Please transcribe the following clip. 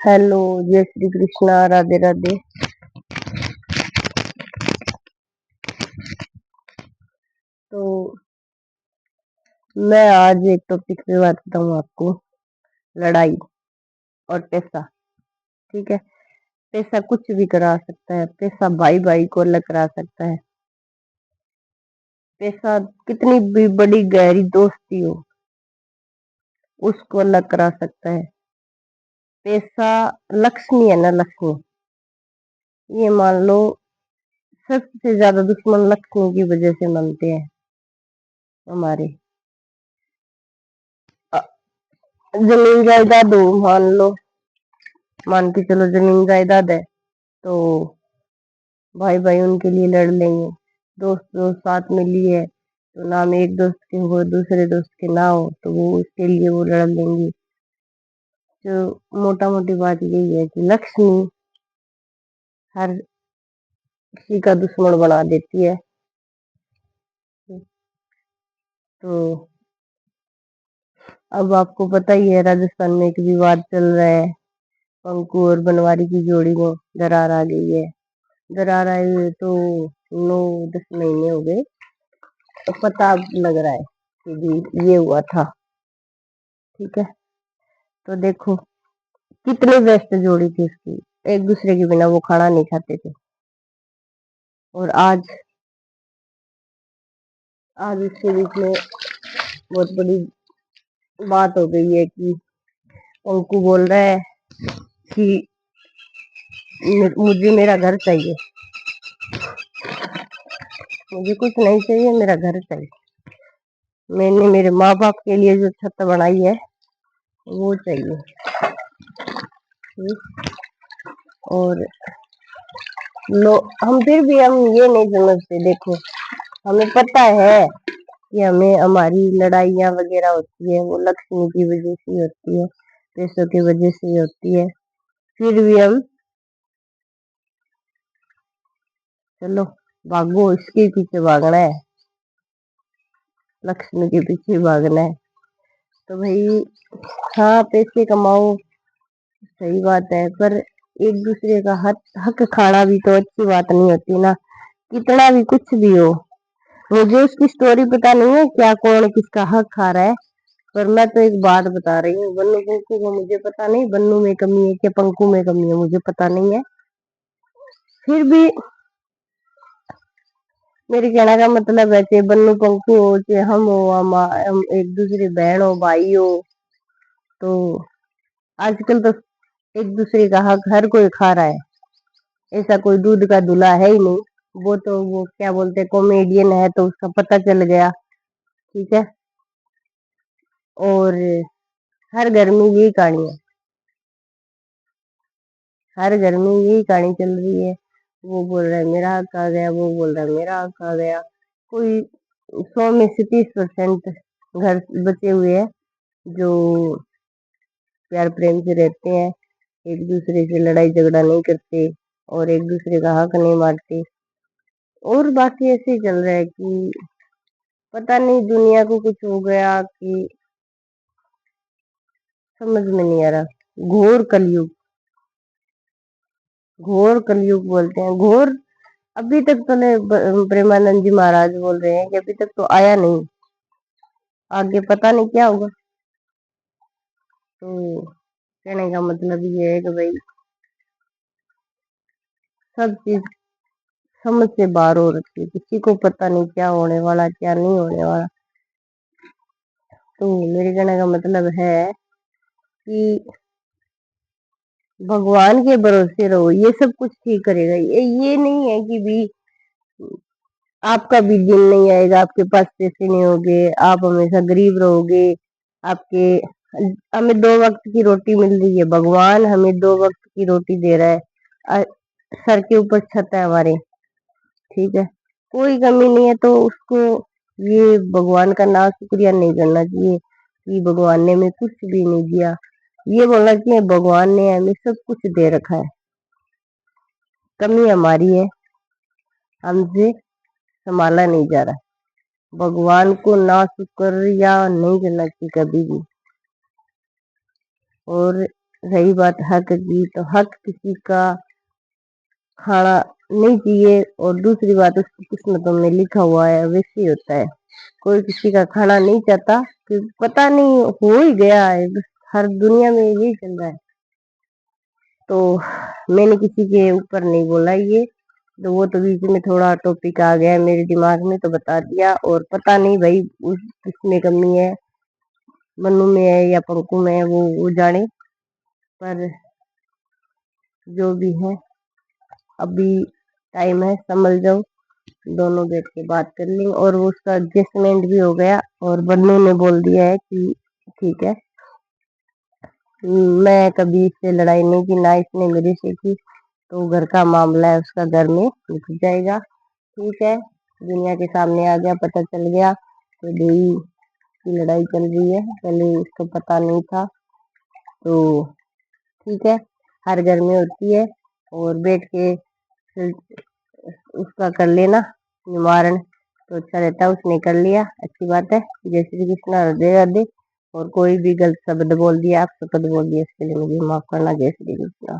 Hello, जय श्री कृष्णा, राधे राधे। तो मैं आज एक टॉपिक पे बात बताऊँ आपको, लड़ाई और पैसा। ठीक है। पैसा कुछ भी करा सकता है, पैसा भाई भाई को अलग करा सकता है। पैसा कितनी भी बड़ी गहरी दोस्ती हो, उसको अलग करा सकता है। पैसा लक्ष्मी है ना, लक्ष्मी। ये मान लो, सबसे ज्यादा दुश्मन लक्ष्मी की वजह से बनते हैं हमारे। अ, जमीन जायदाद हो, मान के चलो जमीन जायदाद है, तो भाई भाई उनके लिए लड़ लेंगे। दोस्त दोस्त साथ में लिए, तो नाम एक दोस्त के हो, दूसरे दोस्त के ना हो, तो वो उसके लिए वो लड़ लेंगे। जो मोटा मोटी बात यही है कि लक्ष्मी हर किसी का दुश्मन बना देती है। तो अब आपको पता ही है, राजस्थान में एक विवाद चल रहा है। पंकु और बनवारी की जोड़ी में दरार आ गई है। दरार आए हुए तो 9-10 महीने हो गए, तो पता अब लग रहा है कि जी ये हुआ था। ठीक है। तो देखो, कितनी व्यस्त जोड़ी थी उसकी, एक दूसरे के बिना वो खाना नहीं खाते थे। और आज आज उसके बीच में बहुत बड़ी बात हो गई है कि अंकु बोल रहा है कि मुझे मेरा घर चाहिए, मुझे कुछ नहीं चाहिए, मेरा घर चाहिए। मैंने मेरे माँ बाप के लिए जो छत बनाई है वो चाहिए। और लो, हम फिर भी हम ये नहीं समझते। देखो, हमें पता है कि हमें हमारी लड़ाइयाँ वगैरह होती है वो लक्ष्मी की वजह से ही होती है, पैसों की वजह से ही होती है। फिर भी हम, चलो भागो, इसके पीछे भागना है, लक्ष्मी के पीछे भागना है। तो भाई, हाँ पैसे कमाओ, सही बात है, पर एक दूसरे का हक हक खाना भी तो अच्छी बात नहीं होती ना, कितना भी कुछ भी हो। मुझे उसकी स्टोरी पता नहीं है क्या, कौन किसका हक खा रहा है, पर मैं तो एक बात बता रही हूँ, बन्नू पंकु को मुझे पता नहीं, बन्नू में कमी है क्या पंकु में कमी है मुझे पता नहीं है। फिर भी मेरे कहने का मतलब है कि बन्नू पंकु हो चाहे हम हो, हम एक दूसरे बहन हो, भाई हो, तो आजकल तो एक दूसरे का हक हर कोई खा रहा है। ऐसा कोई दूध का दूल्हा है ही नहीं। वो तो वो क्या बोलते हैं, कॉमेडियन है तो उसका पता चल गया। ठीक है। और हर घर में यही कहानी है, हर घर में यही कहानी चल रही है। वो बोल रहा है मेरा हक आ गया, वो बोल रहा है मेरा हक आ गया। कोई 100 में से 30% घर बचे हुए हैं जो प्यार प्रेम से रहते हैं, एक दूसरे से लड़ाई झगड़ा नहीं करते और एक दूसरे का हक नहीं मारते। और बाकी ऐसे ही चल रहा है कि पता नहीं दुनिया को कुछ हो गया कि समझ में नहीं आ रहा। घोर कलयुग, घोर कलयुग बोलते हैं, घोर। अभी तक तो नहीं, प्रेमानंद जी महाराज बोल रहे हैं कि अभी तक तो आया नहीं, आगे पता नहीं क्या होगा। तो कहने का मतलब ये है कि भाई, सब चीज समझ से बाहर हो रखी है, किसी को पता नहीं क्या होने वाला क्या नहीं होने वाला। तो मेरे कहने का मतलब है कि भगवान के भरोसे रहो, ये सब कुछ ठीक करेगा। ये नहीं है कि भी आपका भी दिन नहीं आएगा, आपके पास पैसे नहीं होंगे, आप हमेशा गरीब रहोगे। आपके हमें 2 वक्त की रोटी मिल रही है, भगवान हमें 2 वक्त की रोटी दे रहा है। अ, सर के ऊपर छत है हमारे। ठीक है। कोई कमी नहीं है, तो उसको ये भगवान का ना शुक्रिया नहीं करना चाहिए कि भगवान ने हमें कुछ भी नहीं दिया। ये बोलना चाहिए भगवान ने हमें सब कुछ दे रखा है, कमी हमारी है, हमसे संभाला नहीं जा रहा। भगवान को ना शुक्रिया नहीं करना चाहिए कभी भी। और रही बात हक की, तो हक किसी का खाना नहीं चाहिए, और दूसरी बात उसकी किस्मतों में लिखा हुआ है वैसे ही होता है। कोई किसी का खाना नहीं चाहता, कि पता नहीं हो ही गया है, बस हर दुनिया में यही चल रहा है। तो मैंने किसी के ऊपर नहीं बोला ये, तो वो तो बीच में थोड़ा टॉपिक आ गया मेरे दिमाग में तो बता दिया। और पता नहीं भाई उस किसमें कमी है, मनु में है या पंकु में है, वो जाने। पर जो भी है, अभी टाइम है, समझ जाओ, दोनों बैठ के बात कर लेंगे। और वो उसका एडजस्टमेंट भी हो गया, और बन्नू ने बोल दिया है कि ठीक है, मैं कभी इससे लड़ाई नहीं की, ना इसने मेरे से की, तो घर का मामला है उसका घर में निपट जाएगा। ठीक है, दुनिया के सामने आ गया, पता चल गया, तो देवी की लड़ाई चल रही है, पहले उसको पता नहीं था। तो ठीक है, हर घर में होती है, और बैठ के फिर उसका कर लेना निवारण, तो अच्छा रहता है। उसने कर लिया, अच्छी बात है। जय श्री कृष्ण, राधे राधे। और कोई भी गलत शब्द बोल दिया, आप शब्द बोल दिया, इसके लिए मुझे माफ करना। जय श्री कृष्ण।